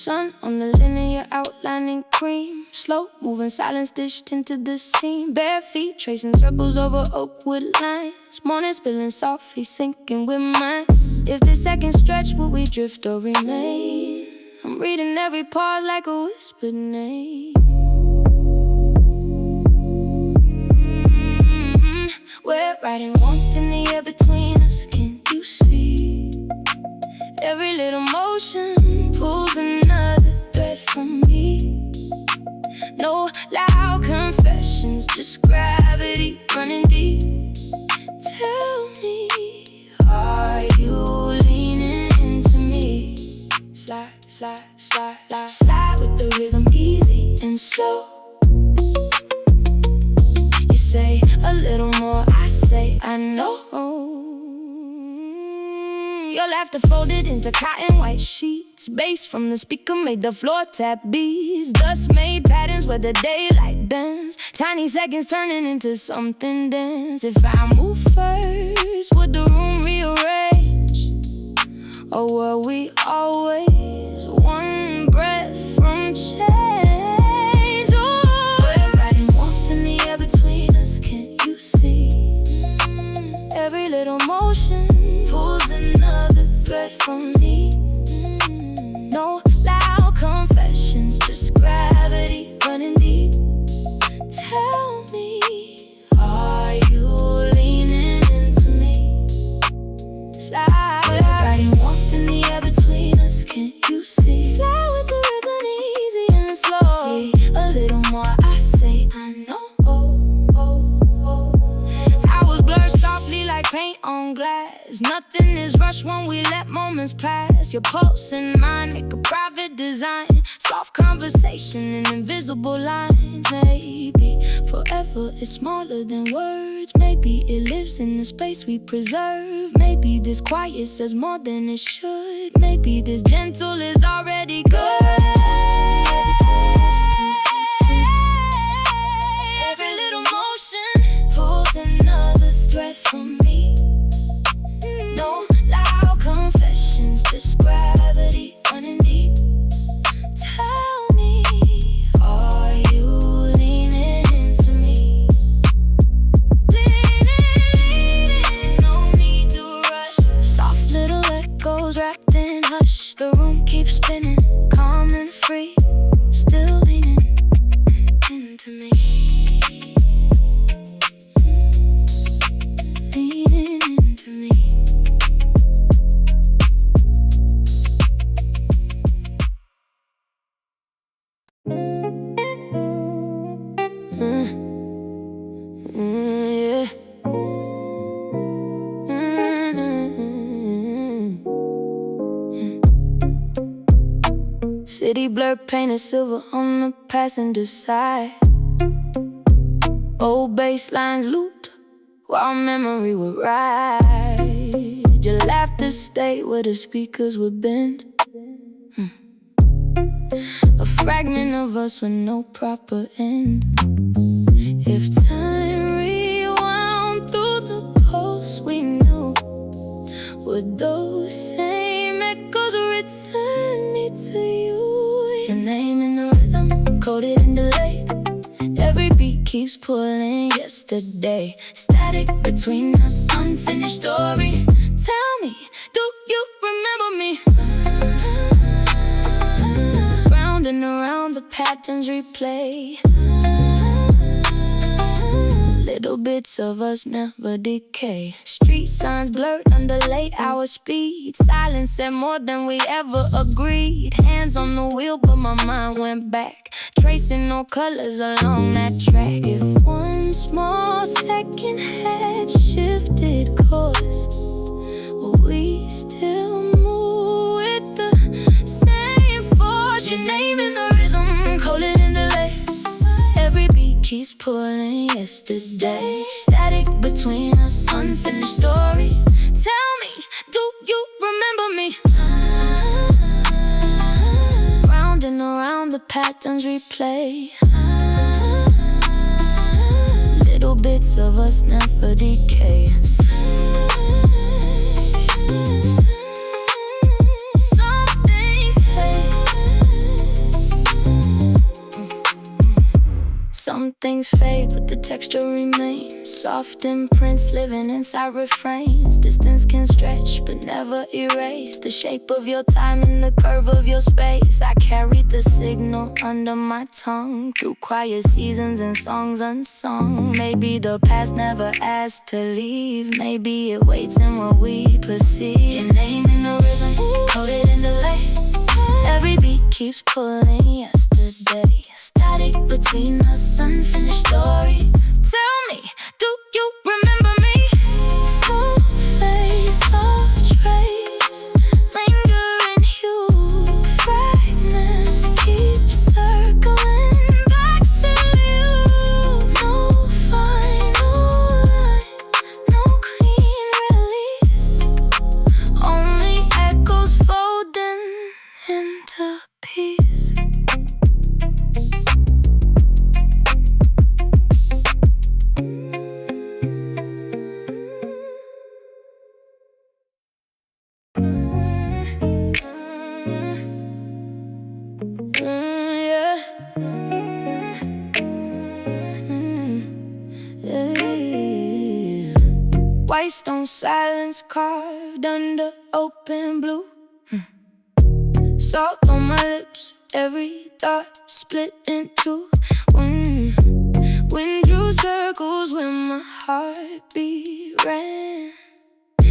sun on the linear outlining cream. Slow moving silence dished into the scene. Bare feet tracing circles over oakwood lines. Morning spilling softly sinking with mine. If the seconds stretch, will we drift or remain? I'm reading every pause like a whispered name. We're riding warmth in the air between us, can you see? Every little motion pulls another thread from me. No loud confessions, just gravity running deep. Tell me, are you leaning into me? Slide, slide, slide, slide, slide with the rhythm, easy and slow. You say a little more, I say I know. Your laughter folded into cotton white sheets. Bass from the speaker made the floor tap beats. Dust made patterns where the daylight bends. Tiny seconds turning into something dense. If I move first, would the room rearrange? Or were we always one breath from change? Oh, we're riding warmth in the air between us, can't you see? Every little motion pulls another thread from me. No loud confessions, just gravity running deep. Tell me, are you leaning into me? Slide, we're riding warmth in the air between us, can't you see? Slide with the ribbon, easy and slow. See, a little more, I say I know. Hours blur softly like paint on glass. Nothing is rushed when we let moments pass. Your pulse and mine make a private design. Soft conversation in invisible lines. Maybe forever is smaller than words. Maybe it lives in the space we preserve. Maybe this quiet says more than it should. Maybe this gentle is already good. Every little motion pulls another thread from me. No loud confessions, just gravity running deep. Tell me, are you leaning into me? Leaning, no need to rush. Soft little echoes wrapped in hush. The room keeps spinning, calm and free. Still leaning into me. Leaning into me. Yeah. City blur painted silver on the passenger side. Old bass lines looped while memory would ride. Your laughter stayed where the speakers would bend. A fragment of us with no proper end. If time rewound through the pulse we knew, would those same echoes return me to you? Your name in the rhythm, coded and delayed. Every beat keeps pulling yesterday. Static between us, unfinished story. Tell me, do you remember me? Round and around the patterns replay. Little bits of us never decay. Street signs blurred under late hour speed. Silence said more than we ever agreed. Hands on the wheel but my mind went back, tracing no colors along that track. If one small second had shifted course, will we still move with the same force? Your name in the rhythm, coded in delay. Every beat keeps pulling yesterday. Static between us, unfinished story. Tell me, do you remember me? Round and around the patterns replay. Little bits of us never decay. Some things fade, Some things fade, but the texture remains. Soft imprints living inside refrains. Distance can stretch, but never erase the shape of your time and the curve of your space. I carried the signal under my tongue through quiet seasons and songs unsung. Maybe the past never asked to leave. Maybe it waits in what we perceive. Your name in the rhythm, coded in the lace. Every beat keeps pulling yesterday. Static between us, unfinished story. Tell me, do you remember me? Slow face of trace, lingering hue. Fragments keep circling back to you. No final line, no clean release. Only echoes folding into peace. White stone silence carved under open blue. Salt on my lips, every thought split in two. Wind drew circles when my heartbeat ran.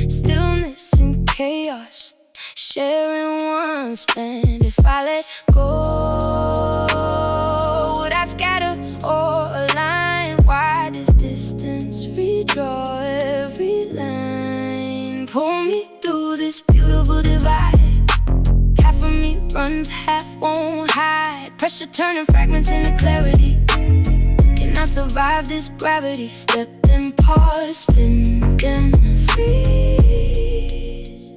Stillness and chaos, sharing one span. If I let go, would I scatter or align? Why does distance redraw every line? Pull me through this beautiful divide. Half of me runs, half won't hide. Pressure turning fragments into clarity. Can I survive this gravity? Step and pause, spin, then freeze.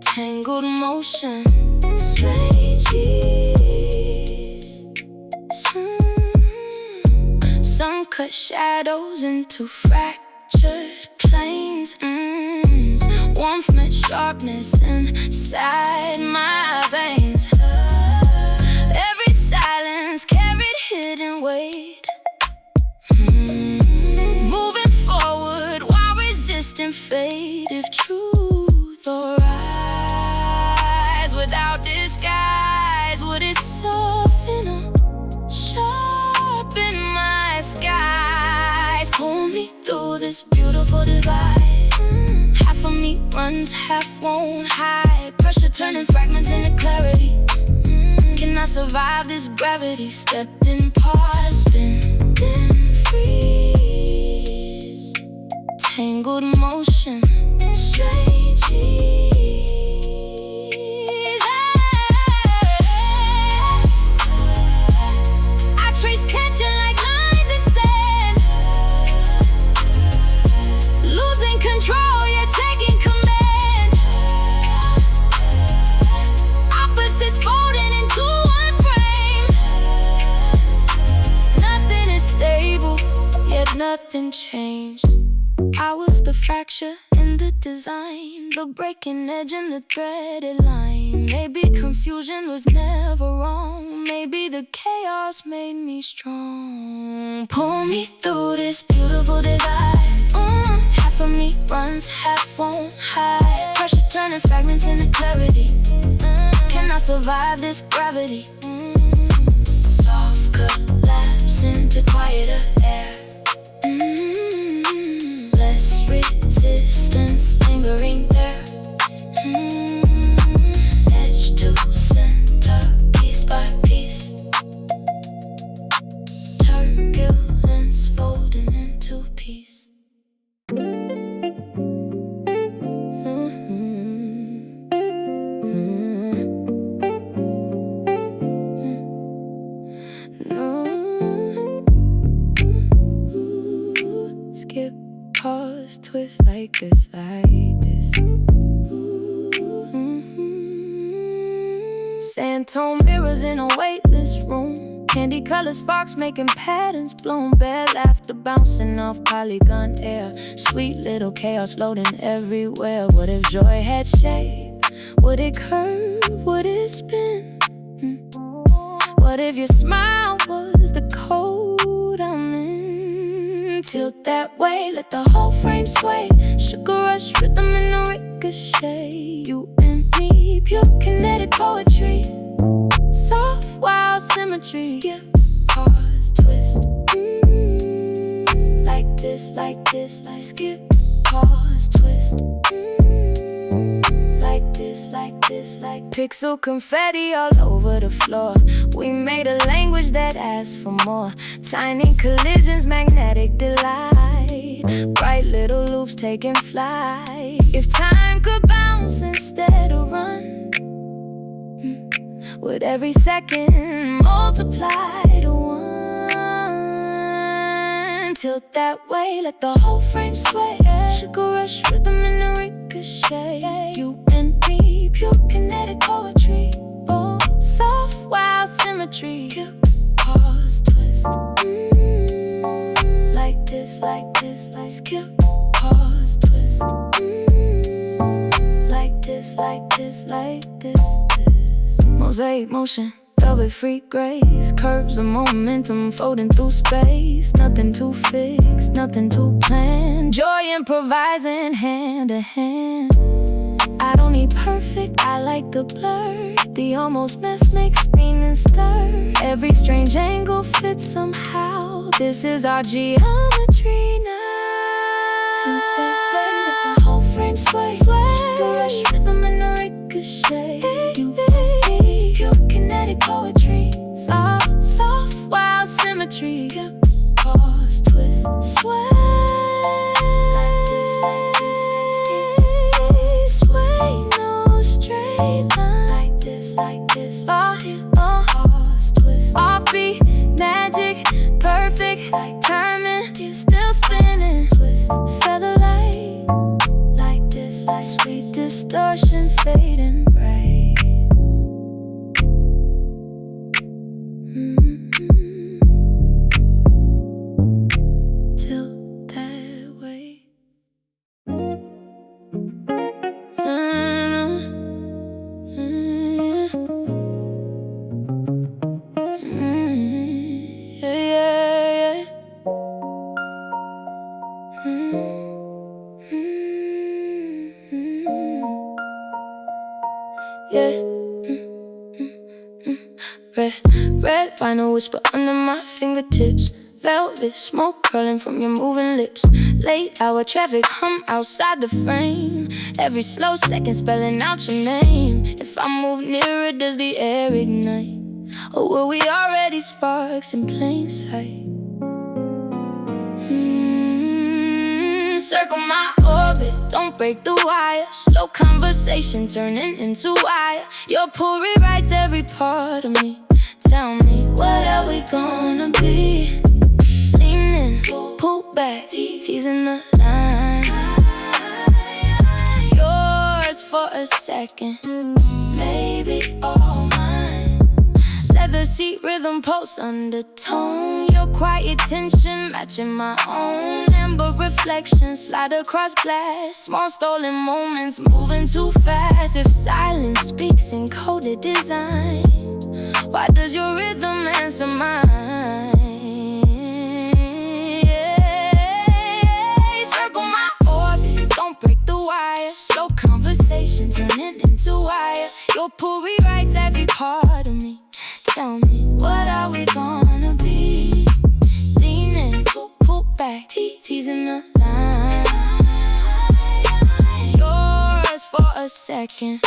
Tangled motion, strange ease. Sun cut shadows into fractured planes. Warmth met sharpness inside my veins. Every silence carried hidden weight. Moving forward while resisting fate. If truth arise without disguise, would it soften or sharpen my skies? Pull me through this beautiful divide. Half of me runs, half won't hide. Pressure turning fragments into clarity. Can I survive this gravity? Stepped in, pause, spin, then freeze. Tangled motion, strange ease. I trace tension like lines in sand. Losing control, yet taking command. Opposites folding into one frame. Nothing is stable, yet nothing changed. I was the fracture in the design, the breaking edge in the threaded line. Maybe confusion was never wrong. Maybe the chaos made me strong. Pull me through this beautiful divide. Half of me runs, half won't hide. Pressure turning fragments into clarity. Can I survive this gravity? Soft collapse into quieter air. Less resistance lingering there. Edge to center, piece by piece. Turbulence folding into peace. Skip, pause, twist like this, like this. Sandtone mirrors in a weightless room. Candy colored sparks making patterns bloom. Bare laughter bouncing off polygon air. Sweet little chaos floating everywhere. What if joy had shape? Would it curve? Would it spin? What if your smile was the code Tilt that way, let the whole frame sway. Sugar rush, rhythm in a ricochet. You and me, pure kinetic poetry. Soft, wild symmetry. Skip, pause, twist. Like this, like this, like skip, pause, twist. Like this, like this, like pixel confetti all over the floor. We made a language that asks for more. Tiny collisions, magnetic delight. Bright little loops taking flight. If time could bounce instead of run, would every second multiply to one? Tilt that way, let the whole frame sway. Sugar rush, rhythm in a ricochet. You and me, pure kinetic poetry. Oh, soft, wild symmetry. Skip, pause, twist. Like this, like this, like skip, pause, twist. Like this, like this, like this. Mosaic motion, velvet freak grace. Curves of momentum folding through space. Nothing too fixed, nothing too planned. Joy improvising hand to hand. I don't need perfect, I like the blur. The almost mess makes meaning stir. Every strange angle fits somehow. This is our geometry now. Tilt that way, let the whole frame sway. Sugar rush, rhythm in a ricochet. You and me, pure kinetic poetry. Soft, soft, wild symmetry. Skip, pause, twist, sway. Like this, like this, like skip, sway, no straight line. Like this, like this, like skip, pause, twist. Offbeat, magic, perfect, like timing, still spinning. Twist, feather light. Like this, like sweet distortion, fading bright. Tilt that way. Yeah. Red vinyl whisper under my fingertips. Velvet smoke curling from your moving lips. Late hour traffic hum outside the frame. Every slow second spelling out your name. If I move nearer, does the air ignite? Or will we already sparks in plain sight? Circle my orbit, don't break the wire. Slow conversation turning into wire. Your pull rewrites every part of me. Tell me, what are we gonna be? Leaning, pull back, teasing the line. Yours for a second, maybe all mine. Leather seat rhythm pulse undertone. Your quiet tension matching my own. Amber reflection slide across glass. Small stolen moments moving too fast. If silence speaks in coded design, why does your rhythm answer mine? Circle my orbit, don't break the wire. Slow conversation turning into wire. Your pull rewrites every part of me. Tell me, what are we gonna be? Leaning, pull back, teasing the line. Yours for a second,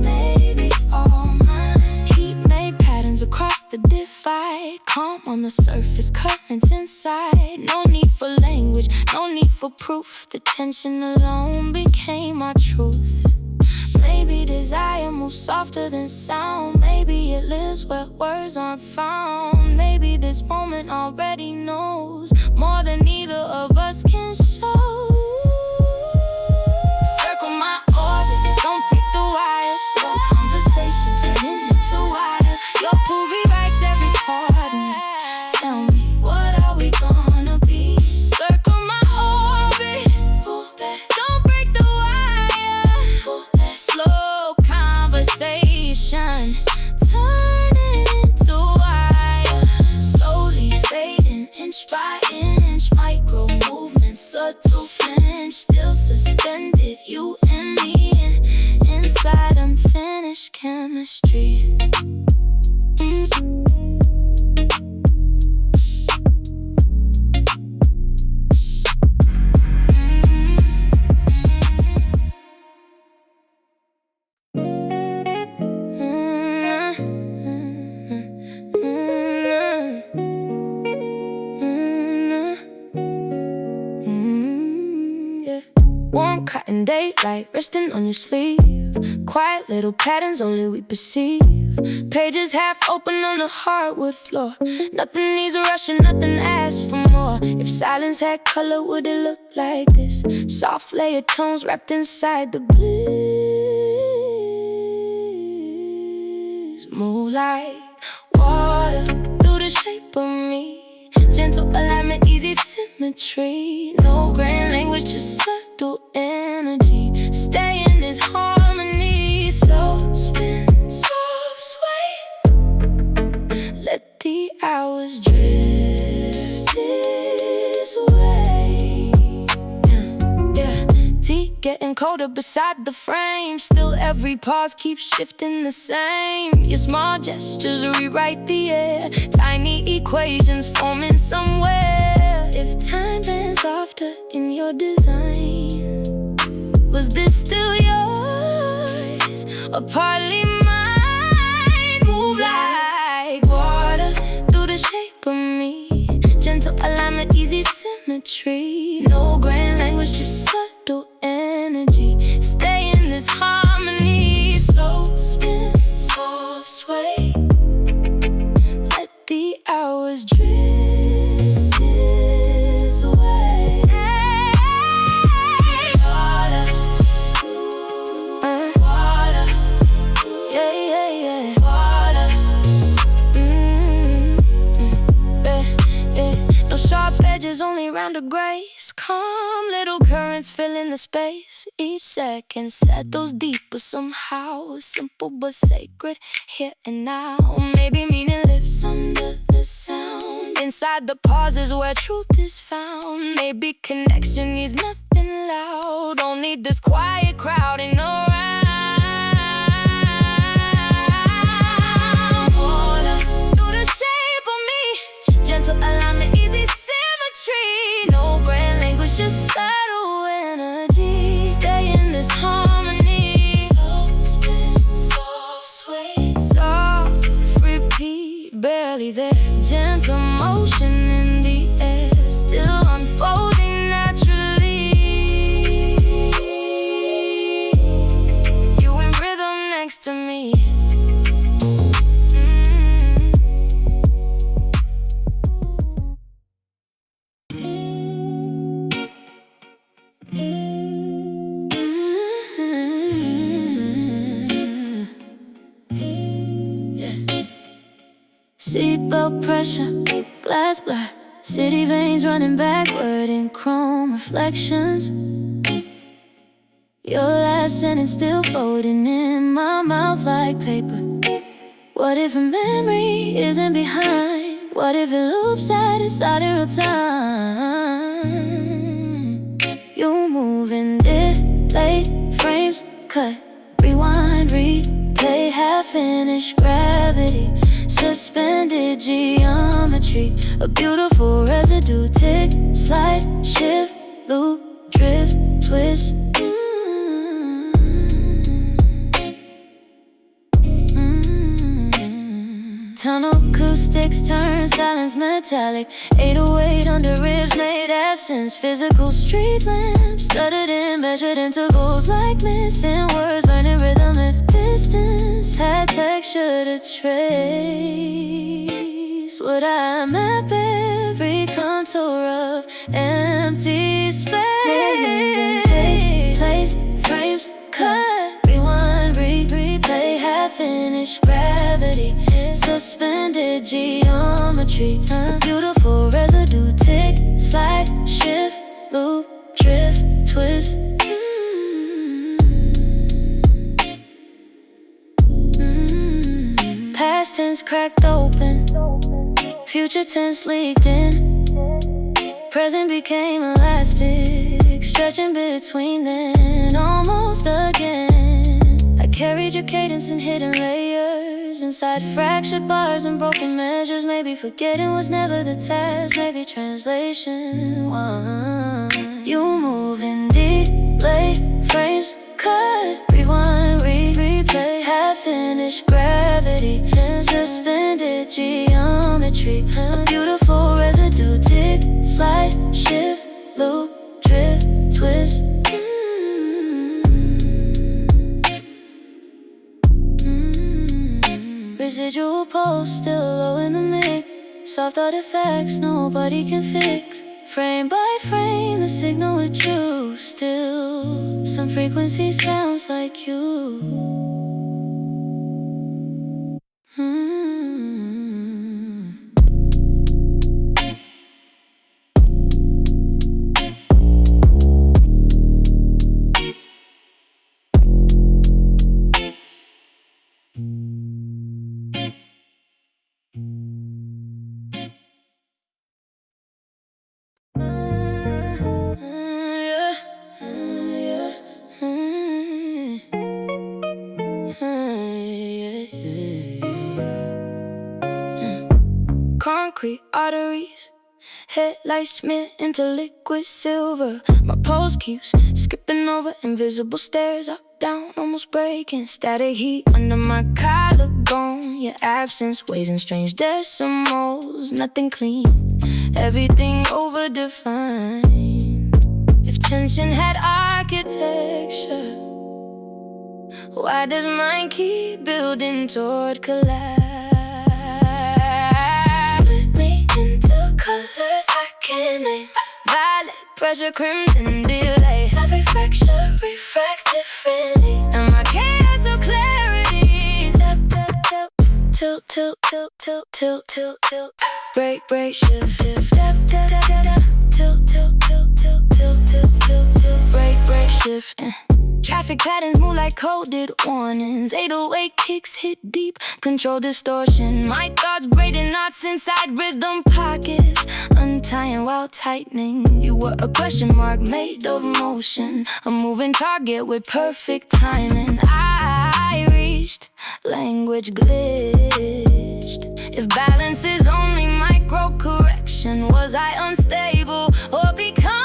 maybe all mine. Heat made patterns across the divide. Calm on the surface, currents inside. No need for language, no need for proof. The tension alone became our truth. Maybe desire moves softer than sound. Maybe it lives where words aren't found. Maybe this moment already knows more than either of us can show. Circle my orbit, don't break the wire. Slow conversation turning into wire. Your pull rewrites every part of me. Tell me, what are we gonna be? Circle my orbit, pull back, don't break the wire. Pull back. Slow conversation turning into wire. Slowly fading inch by inch, micro chemistry. Warm cotton daylight resting on your sleeve. Quiet little patterns only we perceive. Pages half open on the hardwood floor. Nothing needs rushing, nothing asks for more. If silence had color, would it look like this? Soft layered tones wrapped inside the bliss. Move like water through the shape of me. Gentle alignment, easy symmetry. No grand language, just subtle energy. Stay in this harmony. Slow spin, soft sway. Let the hours drift this way. Yeah. Tea getting colder beside the frame. Still every pause keeps shifting the same. Your small gestures rewrite the air. Tiny equations forming somewhere. If time bends softer in your design, was this still yours or partly mine? Move like water through the shape of me. Gentle alignment, easy symmetry. No grand language, just subtle energy. Stay in this harmony. Slow spin, soft sway. Let the hours drift this way. Water, water, yeah, yeah, yeah. Water, yeah. No sharp edges, only round the grace. Calm little currents filling the space. Each second settles deeper somehow. Simple but sacred, here and now. Maybe meaning lives under the sound. Inside the pauses where truth is found. Maybe connection needs nothing loud. Don't need this quiet crowding around. Water through the shape of me. Gentle alignment, easy symmetry. No grand language, just subtle energy. Stay in this harmony. Slow spin, soft sway. Soft repeat, barely there. Gentle motion in the air, still unfolding naturally. You in rhythm next to me. Seatbelt pressure, glass black. City veins running backward in chrome reflections. Your last sentence still folding in my mouth like paper. What if a memory isn't behind? What if it loops at inside in real time? You moving, delay, frames cut, rewind, replay, half-finished gravity. Suspended geometry, a beautiful residue. Tick, slide, shift, loop, drift, twist. Tunnel acoustics turn silence metallic. 808 under ribs made absence. Physical street lamps studded in measured intervals like missing words. Learning rhythm if distance had texture to trace. Would I map every contour of empty space? Take place, frames cut, rewind, replay, half-finished gravity. Suspended geometry, a beautiful residue. Tick, slide, shift, loop, drift, twist. Past tense cracked open, future tense leaked in. Present became elastic, stretching between then almost again. I carried your cadence in hidden layers, inside fractured bars and broken measures. Maybe forgetting was never the task, maybe translation was. You move in delay, frames cut, rewind, replay, half-finished gravity in suspended geometry. A beautiful residue, tick, slide, shift, loop, drift, twist. Residual pulse still low in the mix. Soft artifacts nobody can fix. Frame by frame, the signal is true. Still, some frequency sounds like you. Concrete arteries, headlights smeared into liquid silver. My pulse keeps skipping over invisible stairs, up, down, almost breaking. Static heat under my collarbone. Your absence weighs in strange decimals. Nothing clean, everything overdefined. If tension had architecture, why does mine keep building toward collapse? Colors I can't name. Violet, pressure, crimson, delay. Every fracture refracts differently, and my chaos of clarity. Step, step, step. Tilt, tilt, tilt, tilt, tilt, tilt, tilt. Break, break, shift, shift. Step, step, step, step. Tilt, tilt, tilt, tilt, tilt, tilt, tilt, tilt. Break, break, shift. Traffic patterns move like coded warnings. 808 kicks hit deep, control distortion. My thoughts braiding knots inside rhythm pockets, untying while tightening. You were a question mark made of motion, a moving target with perfect timing. I reached, language glitched. If balance is only micro correction, was I unstable or becoming?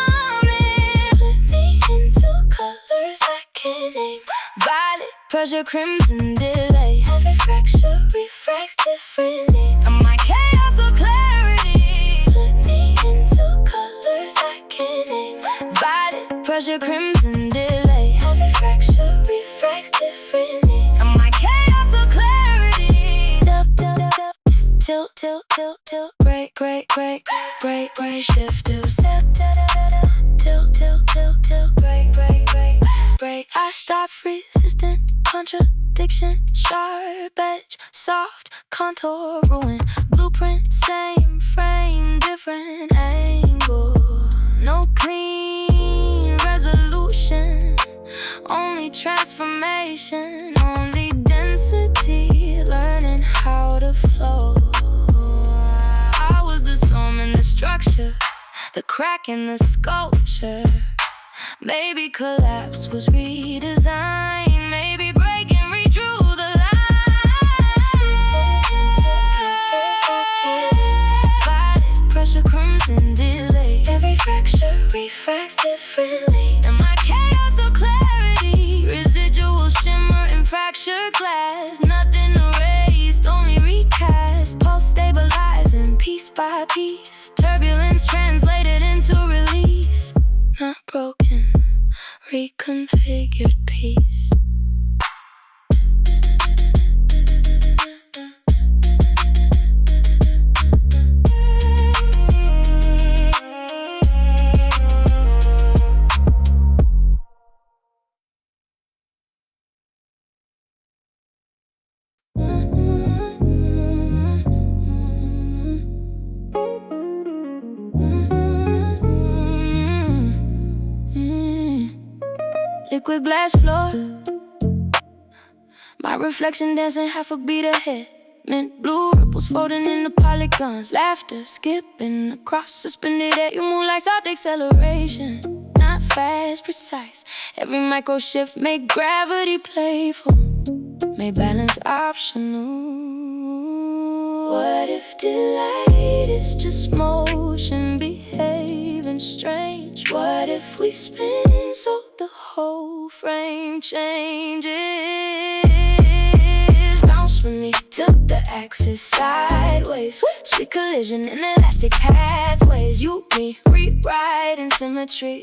Split me into colors I can't name. Violet, pressure, crimson, delay. Every fracture refracts differently, and my chaos of clarity. Split me into colors I can't name. Violet, pressure, crimson, delay. Every fracture refracts differently, and my chaos of clarity. Step, step, step. Tilt, tilt, tilt, tilt. Break, break, break, break, break. Shift to step, tilt, tilt, tilt, tilt. Break, break, break, break. I stop resistant contradiction. Sharp edge, soft contour, ruin. Blueprint, same frame, different angle. No clean resolution, only transformation, only density. Learning how to flow. I was the storm in the structure, the crack in the sculpture. Maybe collapse was redesigned. Maybe breaking redrew the line. Violet, pressure, crimson, delay. Every fracture refracts differently, and my chaos of clarity. Residual shimmer in fractured glass. Nothing erased, only recast. Pulse stabilizing piece by piece. Turbulence translated into release. Not broken, reconfigured piece. Liquid glass floor, my reflection dancing half a beat ahead. Mint blue ripples folding in the polygons. Laughter skipping across suspended air. You move like soft acceleration, not fast, precise. Every micro shift make gravity playful. May balance optional. What if delight is just motion behaving strange? What if we spin so the whole frame changes? Bounce with me, tilt the axis sideways. Sweet collision in elastic pathways. You, me, rewrite in symmetry.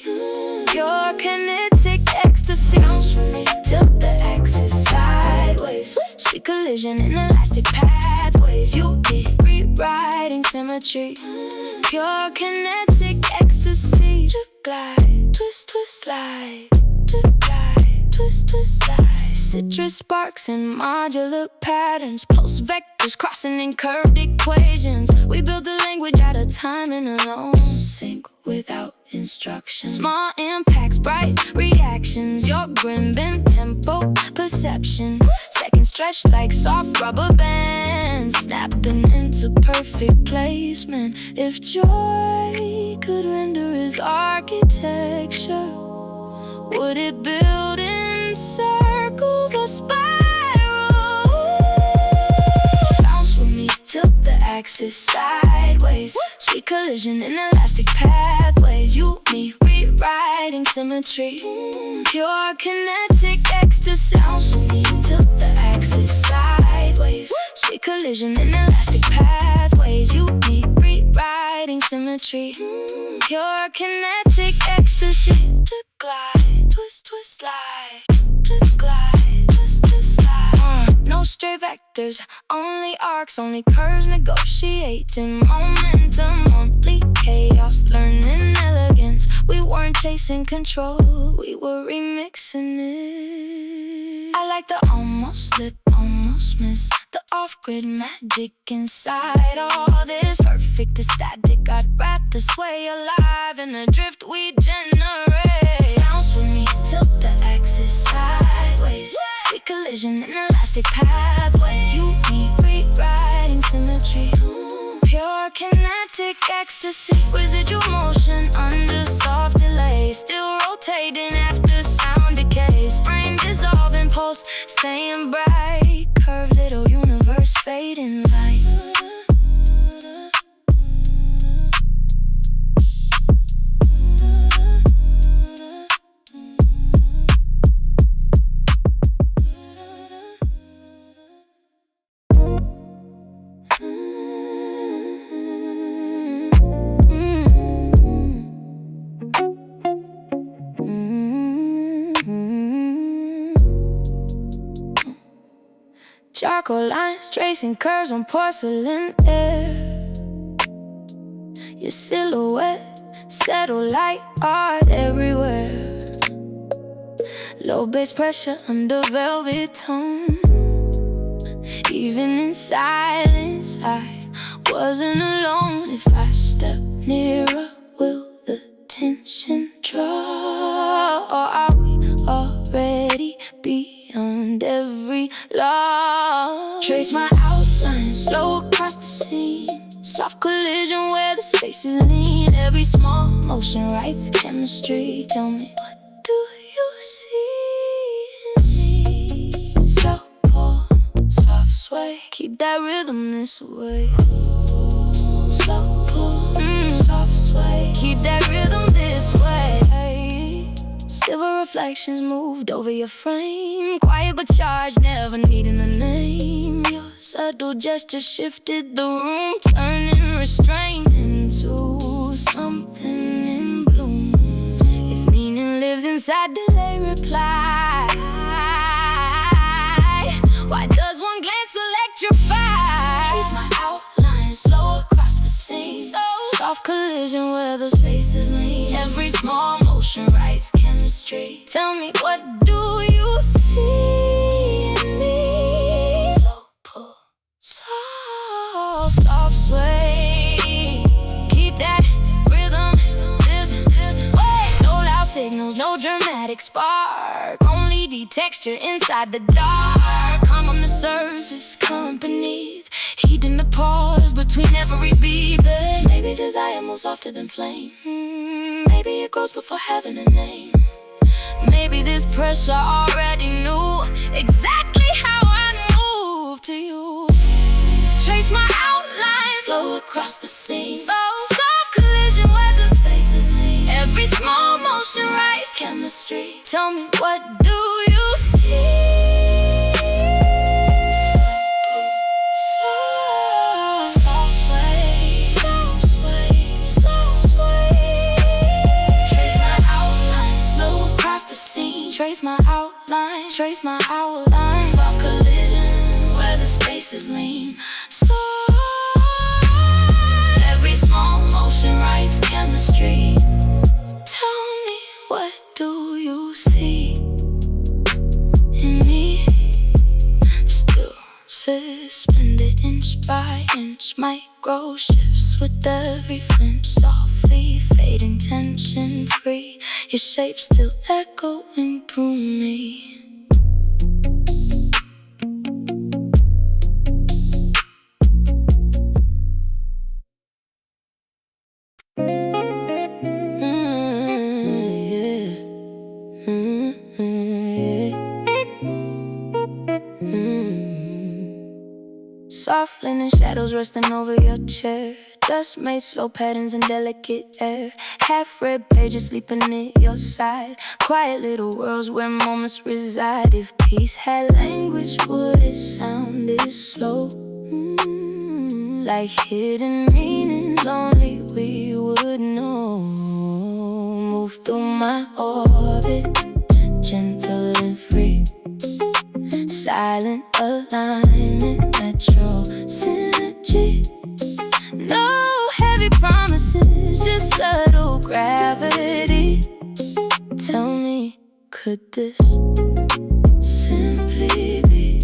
Pure kinetic ecstasy. Bounce with me, tilt the axis sideways. Sweet collision in elastic pathways. You, me, rewriting symmetry. Pure kinetic ecstasy. Drip, glide, twist, twist, slide. Drip, glide, twist, twist, slide. Citrus sparks and modular patterns. Pulse vectors crossing in curved equations. We build a language out of time and alone. Sync without instruction. Small impacts, bright reactions. Your grin, bend tempo, perception. Seconds stretched like soft rubber bands. Snapping into perfect placement. If joy could render his architecture, would it build in circles or spirals? Bounce with me, tilt the axis sideways. Sweet collision in elastic pathways. You, me, rewriting symmetry. Pure kinetic ecstasy. Bounce with me, tilt the axis sideways. Sweet collision in elastic pathways. You, me, rewriting symmetry. Pure kinetic ecstasy. Dip, glide, twist, twist, slide. Dip, glide, twist, twist, slide. No stray vectors, only arcs, only curves negotiating momentum, only chaos, learning elegance. We weren't chasing control, we were remixing it. I like the almost slip, almost miss, the off-grid magic inside all this perfect aesthetic. I'd rather sway alive in the drift we generate. Bounce with me, tilt the axis sideways. Sweet collision in elastic pathways. You, me, rewriting symmetry. Pure kinetic ecstasy. Residual motion under soft delay. Still rotating after sound decays. Frame dissolving, pulse staying bright. Curved little universe fading light. Charcoal lines tracing curves on porcelain air. Your silhouette settle like art everywhere. Low bass pressure under velvet tone. Even in silence I wasn't alone. If I step nearer, will the tension draw? Or are we already beyond every law? Trace my outline slow across the scene. Soft collision where the spaces lean. Every small motion writes chemistry. Tell me, what do you see in me? Slow pull, soft sway. Keep that rhythm this way. Slow pull, soft sway. Keep that rhythm this way. Silver reflections moved over your frame. Quiet but charged, never needing a name. Your subtle gesture shifted the room, turning restraint into something in bloom. If meaning lives inside, delay reply. Why does one glance electrify? Trace my outline slow across the scene. Soft collision where the spaces lean. Every small motion writes chemistry. Tell me, what do you see in me? Slow pull, soft sway. Keep that rhythm this way. No loud signals, no dramatic spark. Only the texture inside the dark. Calm on the surface, calm beneath. Heat in the pause between every beat. But maybe desire moves softer than flame. Maybe it grows before having a name. Maybe this pressure already knew exactly how to you. Trace my outline, slow across the scene. Soft collision where the spaces lean. Every small motion writes chemistry. Tell me, what do you see? Soft sway, soft sway, soft sway. Trace my outline, slow across the scene. Trace my outline, trace my outline. Soft collision where the spaces lean. Every small motion writes chemistry. Tell me, what do you see in me? Still suspended inch by inch, micro shifts with every flinch. Softly fading, tension free. Your shape still echoing through me. Soft linen shadows resting over your chair. Dust made slow patterns in delicate air. Half-read pages sleeping at your side. Quiet little worlds where moments reside. If peace had language, would it sound this slow? Like hidden meanings only we would know. Move through my orbit, gentle and free. Silent alignment, natural synergy. No heavy promises, just subtle gravity. Tell me, could this simply be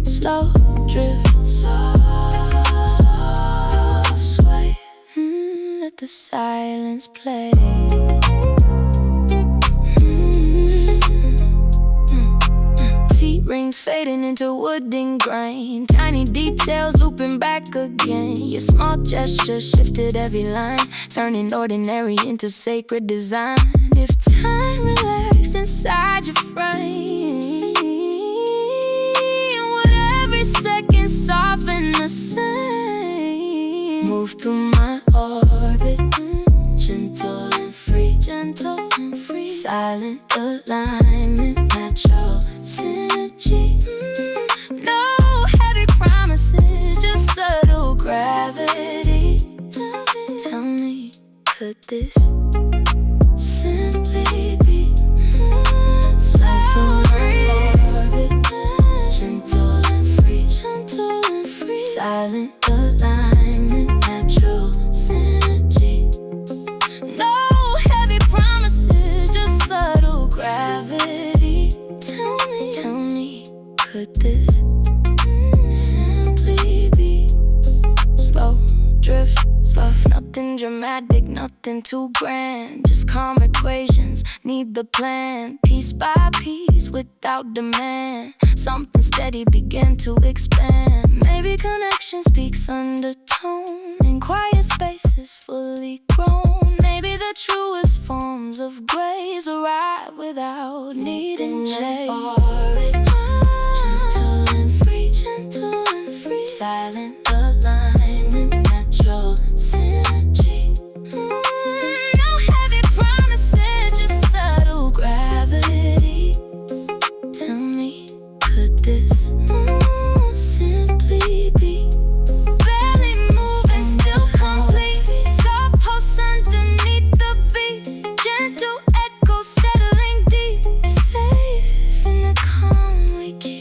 slow drift, soft sway? Let the silence play. Rings fading into wooden grain. Tiny details looping back again. Your small gesture shifted every line, turning ordinary into sacred design. If time relaxed inside your frame, would every second soften the same? Move through my orbit, gentle and free, gentle and free. Silent alignment, natural synergy. No heavy promises, just subtle gravity. Tell me, could this simply be slow through my orbit, gentle and free, gentle and free. Silent alignment, natural synergy. No heavy promises, just subtle gravity. Tell me, could this simply be slow drift, slow? Nothing dramatic, nothing too grand. Just calm equations, need the plan. Piece by piece, without demand. Something steady begin to expand. Maybe connection speaks undertone. In quiet spaces fully grown. Maybe the truest forms of grace arrive without needing chase. Gentle and free, gentle and free. Silent alignment, natural synergy. No heavy promises, just subtle gravity. Tell me, could this simply be? Barely moving, still complete. Soft pulse underneath the beat. Gentle echo settling deep. Safe in the calm we keep.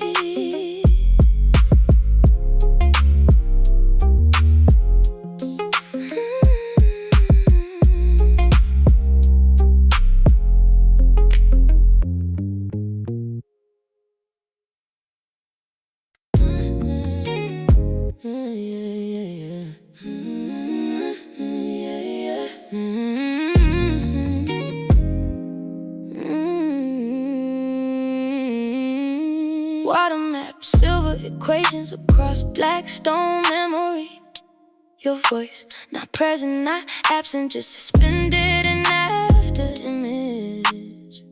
Water map, silver equations across black stone memory. Your voice, not present, not absent, just suspended in after image.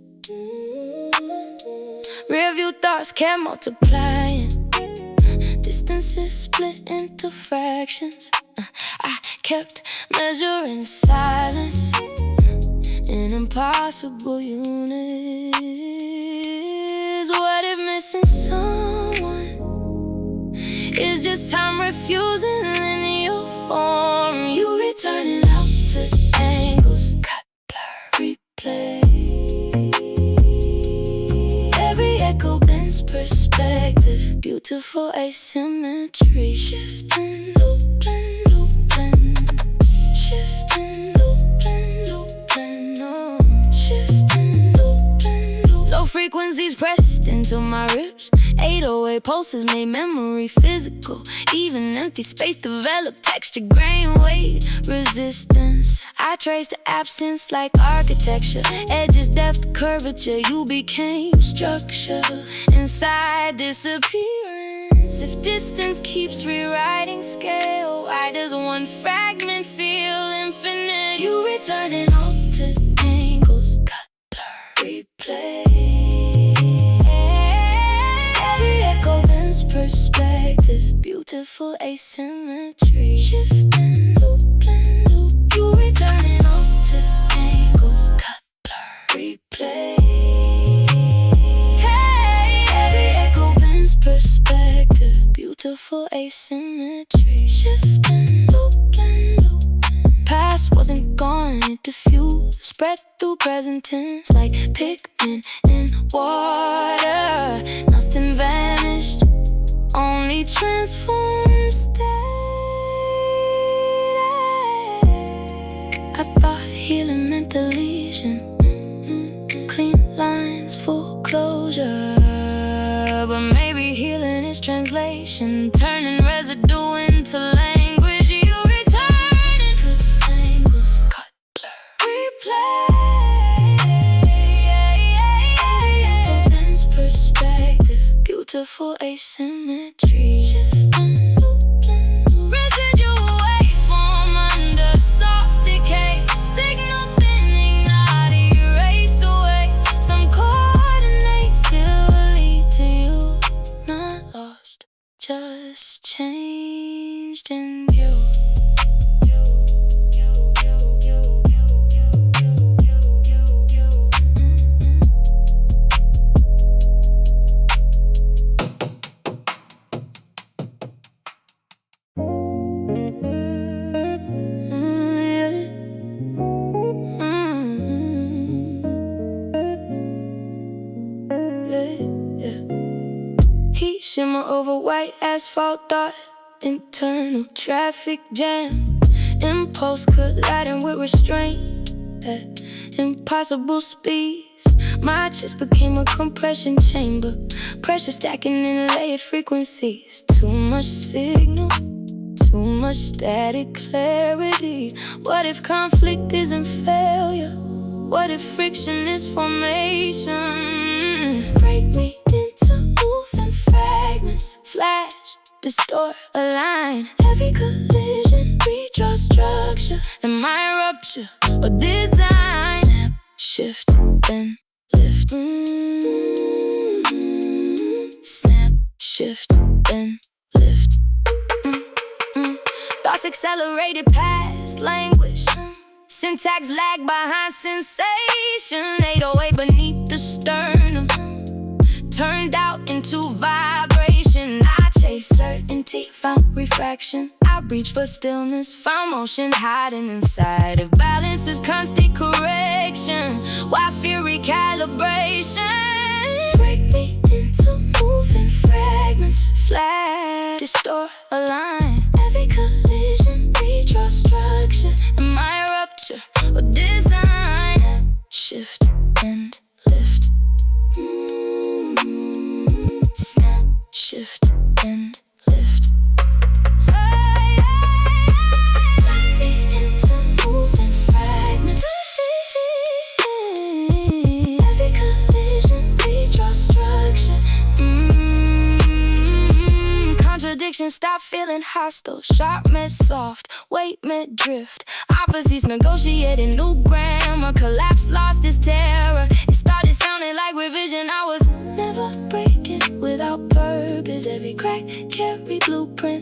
Rearview thoughts kept multiplying. pieces split into fractions. I kept measuring silence in impossible units. What if missing someone is just time refusing linear form? You return it out to angles, cut, blur, replay. Every echo bends perspective, beautiful asymmetry. Shifting, looping, looping. Shifting, looping, looping. Oh. Shifting, looping, looping. Low frequencies pressed into my ribs. 808 pulses made memory physical. Even empty space developed texture, grain, weight, resistance. I traced the absence like architecture. Edges, depth, curvature. You became structure inside disappearance. If distance keeps rewriting scale, why does one fragment feel infinite? You return it all to angles, cut, blur, replay. Perspective, beautiful asymmetry. Shifting, looping, loop. You return it all to angles, cut, blur, replay. Hey, every echo bends perspective, beautiful asymmetry. Shifting, looping, loop. Past wasn't gone, it diffused, spread through present tense like pigment in water. Nothing vanished, only transformed state. I thought healing meant deletion, clean lines, full closure. But maybe healing is translation, turning residue into language. You return it, put angles, cut, blur, replay. Opens perspective, beautiful asymmetry. Shifting, looping, loop. Residue waveform under soft decay. Signal thinning, not erased away. Some coordinates still lead to you. Not lost, just changed in view. Shimmer over white asphalt dot, internal traffic jam. Impulse colliding with restraint at impossible speeds. My chest became a compression chamber, pressure stacking in layered frequencies. Too much signal, too much static clarity. What if conflict isn't failure? What if friction is formation? Break me into moving fragments, flash, distort, align. Every collision, redraw structure. Am I rupture or design? Snap, shift, then lift. Snap, shift, then lift. Thoughts accelerated past language. Syntax lag behind sensation. 808 beneath the sternum, turned out into vibration. I chase certainty, found refraction. I reach for stillness, found motion hiding inside. If balance is constant correction, why fear recalibration? Break me into moving fragments, flash, distort, align. Every collision, redraw structure. Am I a rupture or design? Snap, shift, and lift. Snap, shift, and lift. Find me into moving fragments. Every collision, redraw structure. Contradiction, stop feeling hostile. Sharp met soft, weight met drift. Opposites negotiating new grammar. Collapse lost its terror. It started sounding like revision. I was never breaking without purpose. Every crack carried blueprint.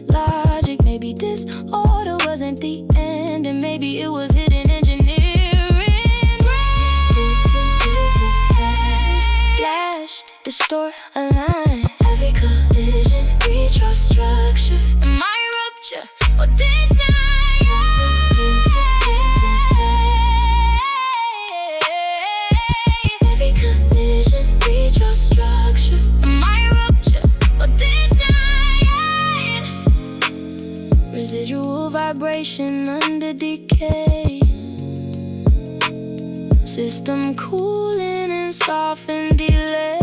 distort, align. Every collision, redraw structure. Am I rupture or design? Every collision, redraw structure. Am I rupture or design? Residual vibration under decay. System cooling and soften delay.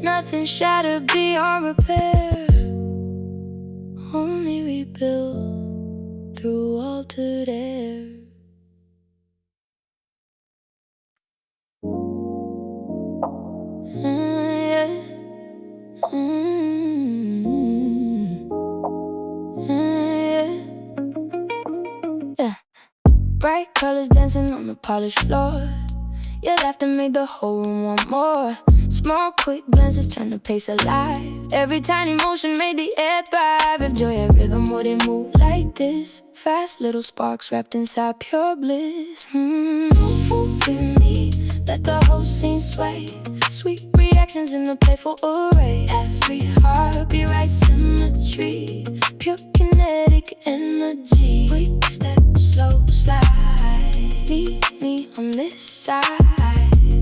Nothing shattered beyond repair, only rebuilt through altered air. Bright colors dancing on the polished floor. Your laughter made the whole room want more. Small quick glances turn the pace alive. Every tiny motion made the air thrive. If joy had rhythm, would it move like this? Fast little sparks wrapped inside pure bliss. Move with me, let the whole scene sway. Sweet reactions in the playful array. Every heartbeat right symmetry. Pure kinetic energy. Quick step, slow slide. Meet me on this side.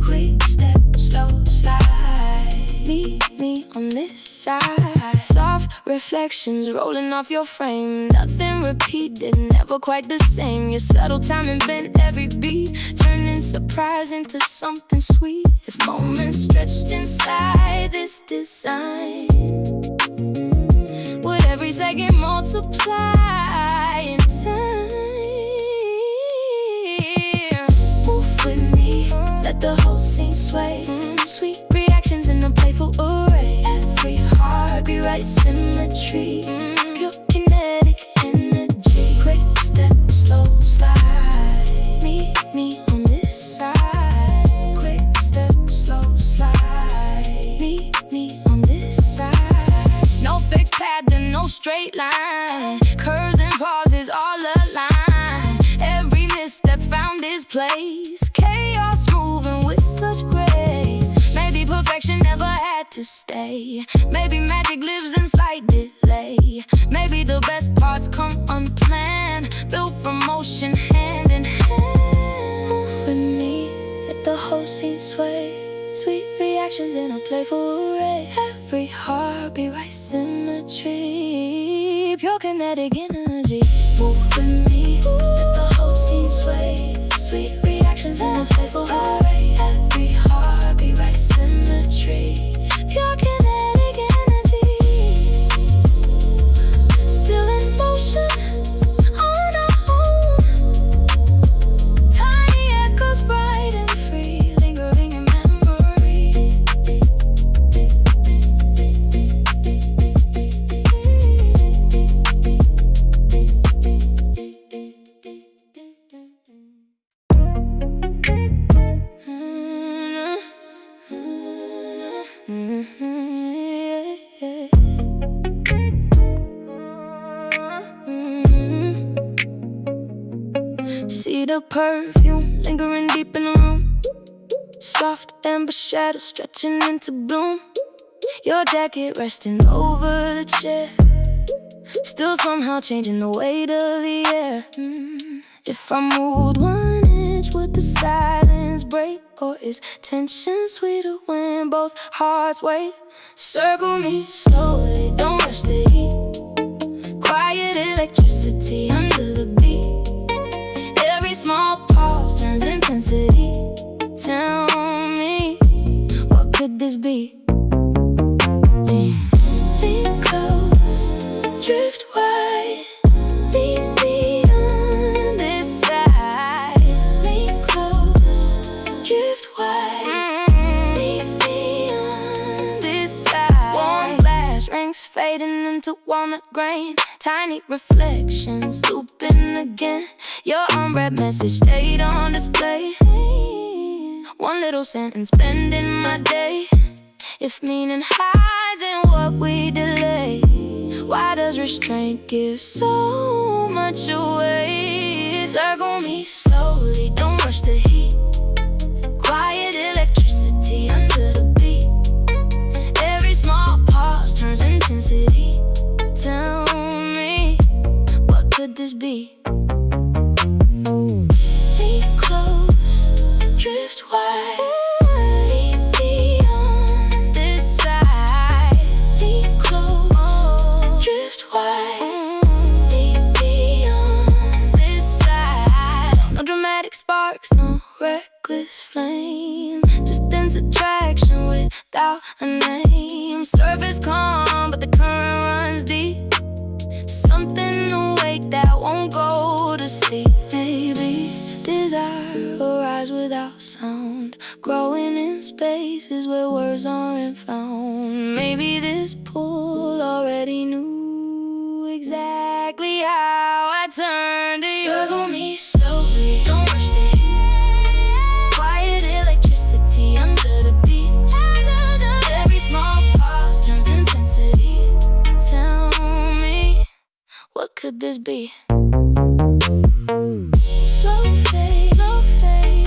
Quick step, slow slide. Meet me on this side. Soft reflections rolling off your frame. Nothing repeated, never quite the same. Your subtle timing bent every beat, turning surprise into something sweet. If moments stretched inside this design, would every second multiply in time? Move with me, let the whole scene sway. Sweet reactions in a playful array. Every heartbeat right symmetry. Pure kinetic energy. Quick step, slow slide. Meet me on this side. Quick step, slow slide. Meet me on this side. No fixed pattern, no straight line. Curves and pauses all align. Every misstep found its place. Chaos moving with such grace. Maybe perfection never had to stay. Maybe magic lives in slight delay. Maybe the best parts come unplanned, built from motion hand in hand. Move with me, let the whole scene sway. Sweet reactions in a playful array. Every heartbeat right symmetry. Pure kinetic energy. Move with me, let the whole scene sway. Sweet reactions in a playful array. Every heartbeat right symmetry. Pure kinetic energy. Still in motion on our own. Tiny echoes bright and free, lingering in memory. See the perfume lingering deep in the room. Soft amber shadows stretching into bloom. Your jacket resting over the chair, still somehow changing the weight of the air. If I moved 1 inch, would the silence break? Or is tension sweeter when both hearts wait? Circle me slowly, don't rush the heat. Quiet electricity under the beat. Every small pause turns intensity. Tell me, what could this be? Lean close, drift wide. Meet me on this side. Lean close, drift wide. Meet me on this side. Warm glass rings fading into walnut grain. Tiny reflections looping again. Your unread message stayed on display. One little sentence spending my day. If meaning hides in what we delay, why does restraint give so much away? Circle me slowly, don't rush the heat. Quiet electricity. be. Be close, drift wide, be beyond this side. Be close, drift wide, be beyond this side. No dramatic sparks, no reckless flame, just dense attraction without a name. Surface calm, but the current runs deep. Something awake that won't go to sleep. Maybe desire arise without sound, growing in spaces where words aren't found. Maybe this pull already knew exactly how I turned to you. Circle me slowly, don't rush the heat. Quiet electricity under the beat. Every small pause turns intensity. Tell me, what could this be? Slow fade,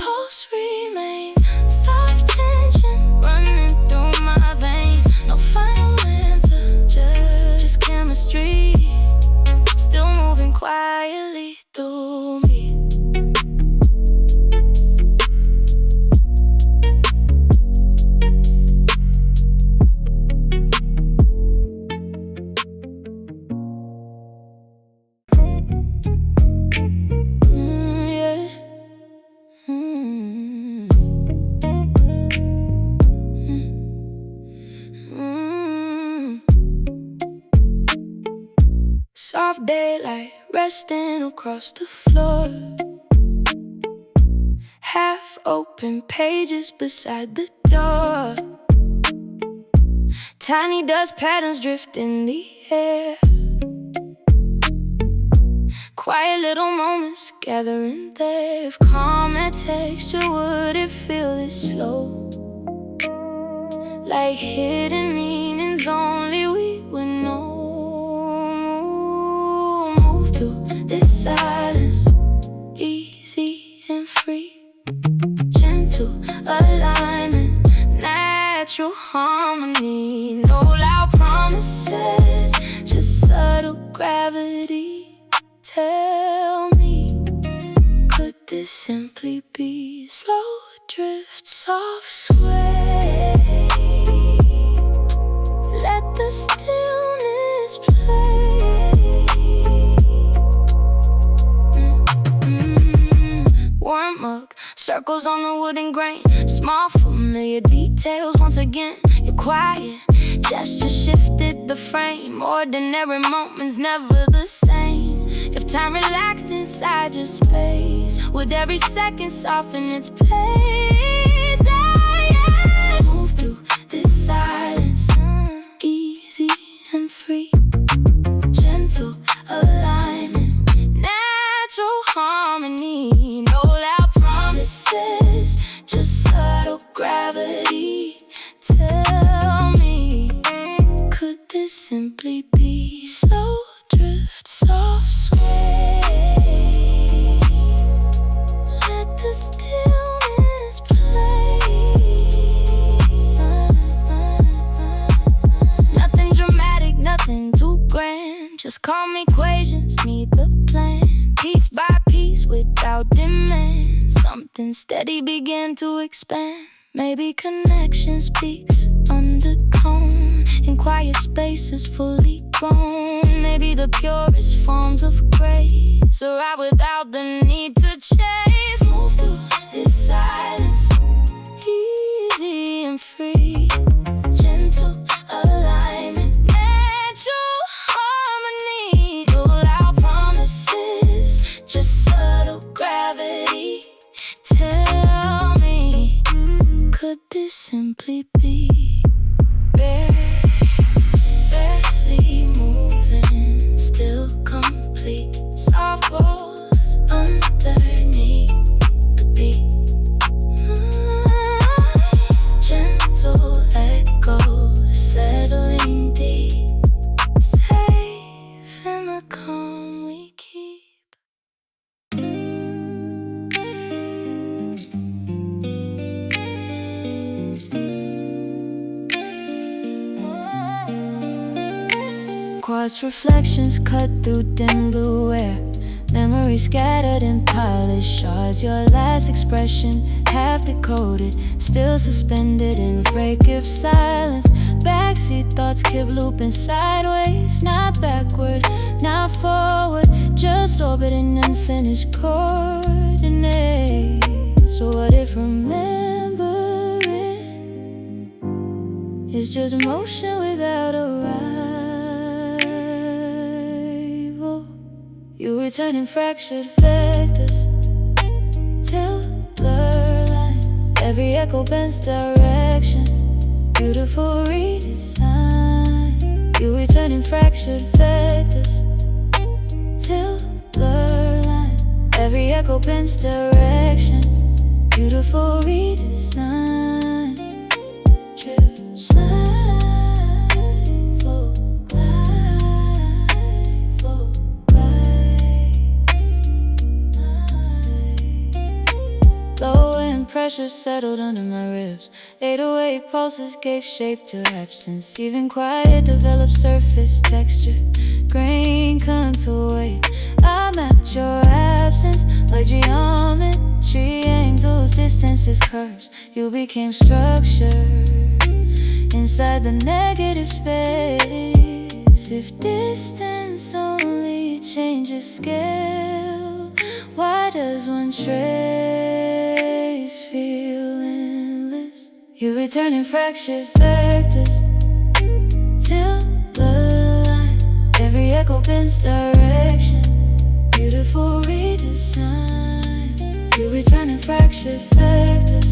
pulse remains. Soft tension running through my veins. No final answer, just chemistry, still moving quietly through me. Soft daylight resting across the floor. Half open pages beside the door. Tiny dust patterns drift in the air. Quiet little moments gathering there. If calm had texture, would it feel this slow? Like hidden meanings only we would know. This silence, easy and free. Gentle alignment, natural harmony. No loud promises, just subtle gravity. Tell me, could this simply be slow drift, soft sway? Let the stillness play. Warm mug, circles on the wooden grain. Small familiar details once again. You're quiet, gesture shifted the frame. Ordinary moments never the same. If time relaxed inside your space, would every second soften its pace? I move through this silence, easy and free. Gentle alignment, natural harmony. No loud promises, just subtle gravity. Tell me, could this simply be slow drift, soft sway? Let the stillness play. Nothing dramatic, nothing too grand. Just calm equations need the plan. Piece by piece without demand. Something steady began to expand. Maybe connection speaks undertone in quiet spaces fully grown. Maybe the purest forms of grace arrive without the need to chase. Move through this silence, easy and free. Gentle alignment, natural harmony. No loud promises, just subtle gravity. Tell me, could this simply be barely moving, still complete? Soft walls underneath the beat. Gentle echoes settling deep. Safe in the calm we keep. Quartz reflections cut through dim blue air. Memory scattered in polished shards. Your last expression, half decoded, still suspended in break of silence. Backseat thoughts keep looping sideways, not backward, not forward, just orbiting unfinished coordinates. So what if remembering is just motion without arrival? You return in fractured vectors till blur line. Every echo bends direction, beautiful redesign. You return in fractured vectors till blur line. Every echo bends direction, beautiful redesign. Drift, slide, flow, glide, flow, right. Low and pressure settled under my ribs. 808 pulses gave shape to absence. Even quiet developed surface texture, grain contour weight. I mapped your absence like geometry, angles, distances, curves. You became structure inside the negative space. If distance only changes scale, why does one trace feel endless? You return in fractured vectors till the line. Every echo bends direction, beautiful redesign. You return in fractured vectors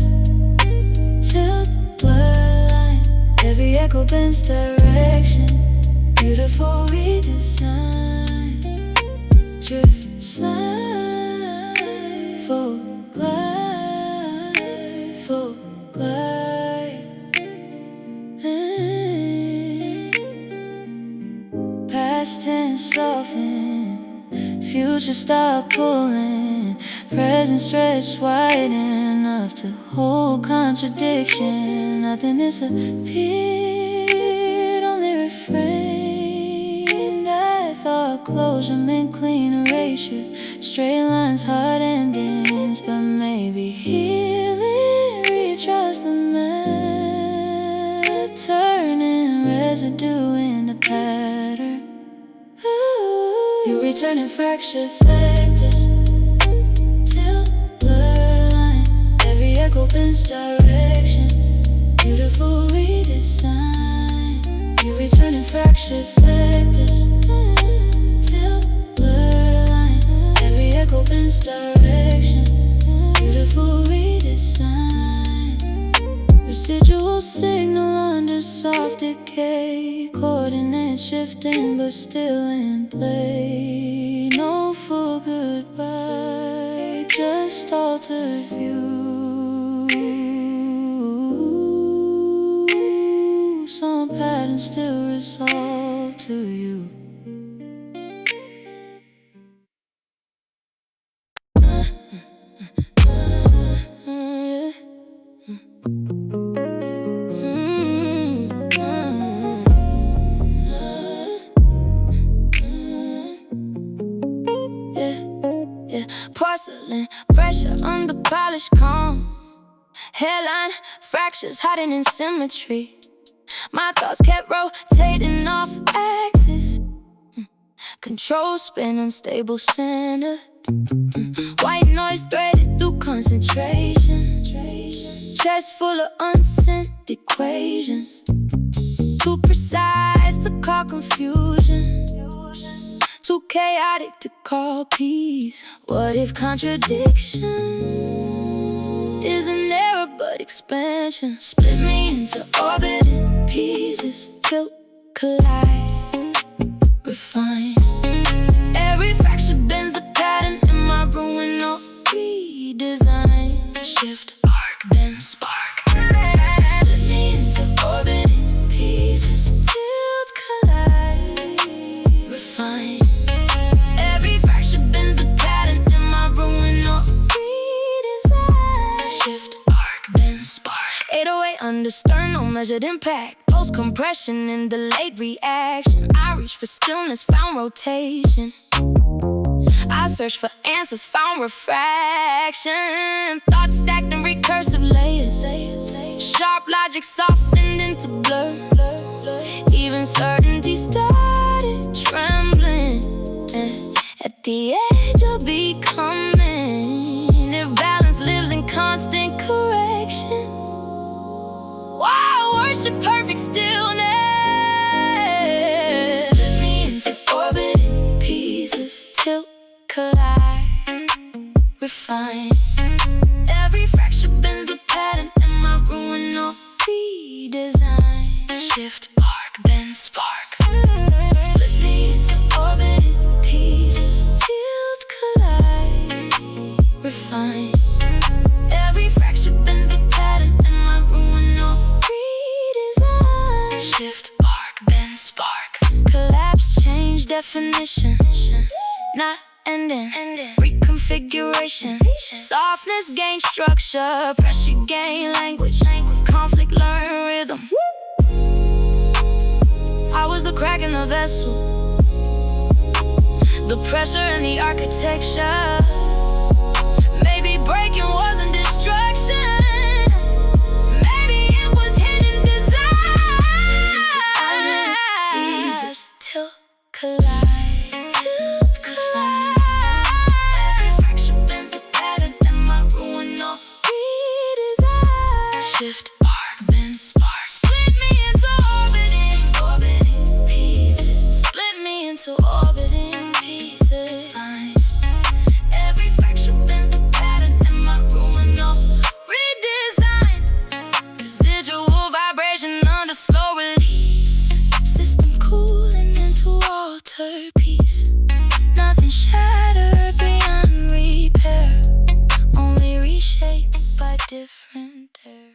till the line. Every echo bends direction, beautiful redesign. Drift, slide, flow, glide, flow, glide. Past tense soften, future stop pulling, present stretch wide enough to hold contradiction. Nothing disappeared, only refrained. I thought closure meant clean erasure, straight lines, hard endings. But maybe healing redraws the map, turning residue into pattern. You return in fractured vectors till blur line. Every echo bends direction, beautiful redesign. You return in fractured vectors till blur line. Every echo bends direction, beautiful redesign. Residual signal under soft decay, coordinates shifting but still in play. No full goodbye, just altered view. Some patterns still resolve to you. Porcelain, pressure under polished calm. Hairline, fractures hiding in symmetry. My thoughts kept rotating off axis. Control spin, unstable center. White noise threaded through concentration. Chest full of unsent equations, too precise to call confusion, too chaotic to call peace. What if contradiction isn't error but expansion? Split me into orbiting pieces, tilt, collide, refine. Every fraction bends the pattern in my ruin or redesign. Shift, arc, bend, spark. Split me into orbiting pieces, tilt, collide, refine. Every fraction bends the pattern in my ruin or redesign. Shift, arc, bend, spark. 808 under sternal measured impact, post compression and delayed reaction. I reach for stillness, found rotation. I I searched for answers, found refraction. Thoughts stacked in recursive layers. Sharp logic softened into blur. Even certainty started trembling. At the edge of becoming, if balance lives in constant correction, wow, worship perfect stillness. Split me into orbiting pieces, tilt, collide, refine. Every fracture bends a pattern in my ruin or redesign. Shift, arc, bend, spark. Split me into orbiting pieces, tilt, collide, refine. Every fracture bends a pattern in my ruin or redesign. Shift, arc, bend, spark. Collapse, change definition, not ending. Reconfiguration. Softness gain structure, pressure gain language, conflict learn rhythm. I was the crack in the vessel, the pressure in the architecture. Maybe breaking wasn't destruction, maybe it was hidden design. Jesus, till collide, tilt, collide. Every fraction bends the pattern in my ruin or redesign. Shift, arc, bend, spark. Split me into orbiting pieces. Split me into orbiting pieces. Fine. Every fraction bends the pattern in my ruin or redesign. Residual vibration under slow release. System cooling into altered peace. Nothing shattered beyond repair, only reshaped by different air.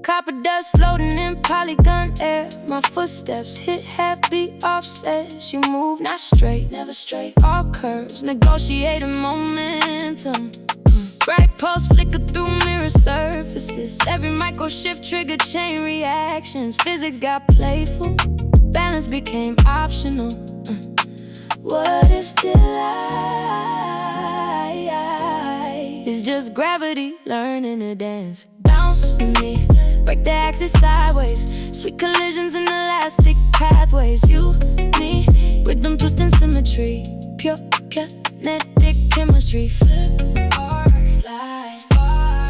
Copper dust floating in polygon air. My footsteps hit half-beat offsets. You move not straight, never straight. All curves, negotiating momentum. Bright pulse flicker through mirror surfaces. Every micro shift triggered chain reactions. Physics got playful, balance became optional. What if delight is just gravity learning to dance? Bounce with me, break the axis sideways. Sweet collisions in elastic pathways. You, me, rhythm, twist, and symmetry. Pure kinetic chemistry. Flip, arc, slide, spark.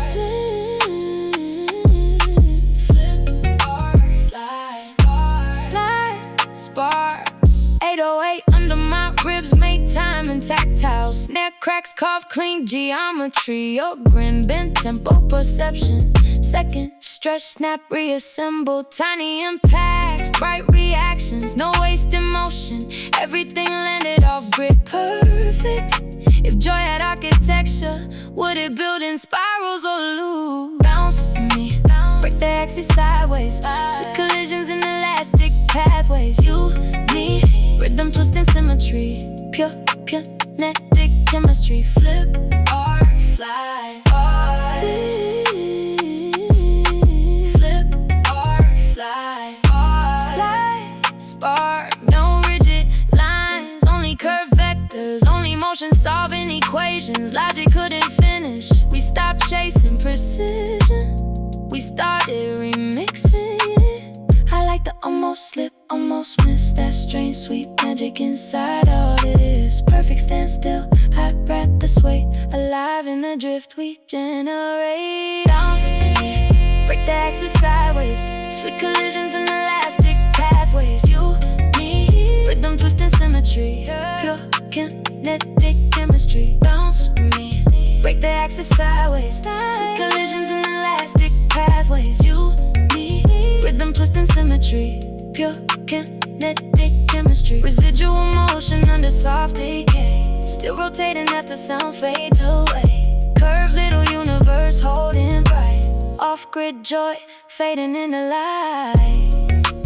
Flip, arc, slide, spark. Slide, spark. 808 under my ribs, make time and tactile. Snare cracks, carve clean geometry. Your grin, bend tempo perception. Second, stretch, snap, reassemble. Tiny impacts, bright reactions. No waste in motion. Everything landed off grid, perfect. If joy had architecture, would it build in spirals or loops? Bounce with me, break the axis sideways. Sweet collisions in elastic pathways. You, me, rhythm, twist, and symmetry. Pure kinetic chemistry. Flip, arc, slide, spark. Flip, arc, slide, spark. Slide, spark. No rigid lines, only curved vectors. Only motion solving equations. Logic couldn't finish. We stopped chasing precision. We started remixing it. I like the almost slip, almost miss. That strange sweet magic inside all it is. Perfect standstill, I wrap the sway. Alive in the drift we generate. Bounce, break the axis sideways. Sweet collisions in elastic pathways. You, me, rhythm, twist, and symmetry. Pure kinetic chemistry. Bounce with me, break the axis sideways. Sweet collisions in elastic pathways. You, me, rhythm, twist, and symmetry. Pure kinetic chemistry. Residual motion under soft decay. Still rotating after sound fades away. Curved little universe holding bright. Off-grid joy fading into light.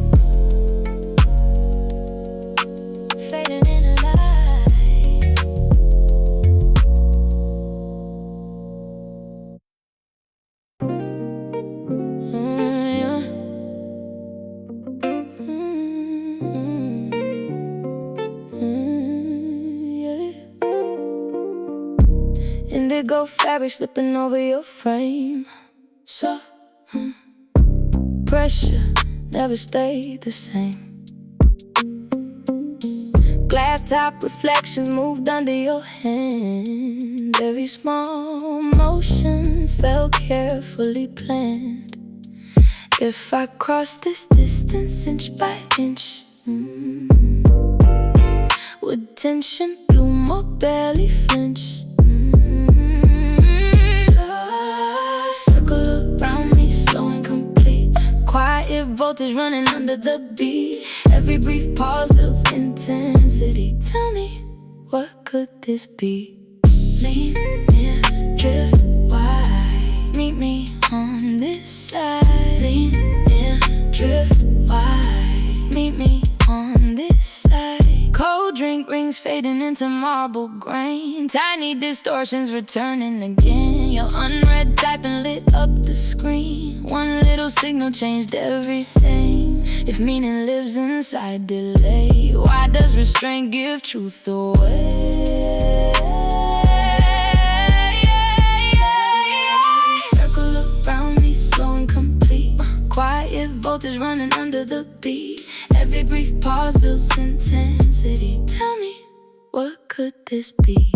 indigo fabric slipping over your frame. Soft pressure never stayed the same. Glass top reflections moved under your hand. Every small motion felt carefully planned. If I cross this distance inch by inch, would tension bloom or barely flinch? Circle around me, slow and complete. Quiet voltage running under the beat. Every brief pause builds intensity. Tell me, what could this be? Lean near, drift wide. Meet me on this side. Lean near, drift wide. Meet me on this side. Cold drink rings fading into marble grain. Tiny distortions returning again. Your unread typing lit up the screen. One little signal changed everything. If meaning lives inside delay, why does restraint give truth away? Circle around me, slow and complete. Quiet voltage running under the beat. Every brief pause builds intensity. Tell me, what could this be?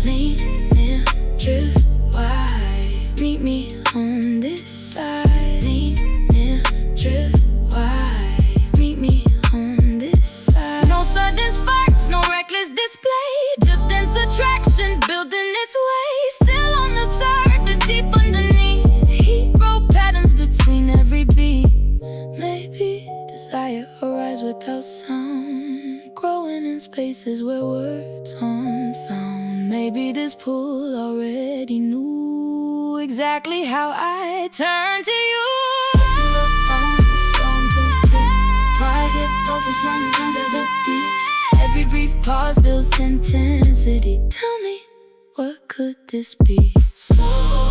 Lean near, drift wide. Meet me on this side. Lean near, drift wide. Meet me on this side. No sudden sparks, no reckless display. Just dense attraction building its way. Still on the surface, deep underneath. Heat rope patterns between every beat. Maybe desire arrives without sound, growing in spaces where words aren't found. Maybe this pull already knew exactly how I turn to you. Quiet voltage running under the beat. Every brief pause builds intensity. Tell me, what could this be? Slow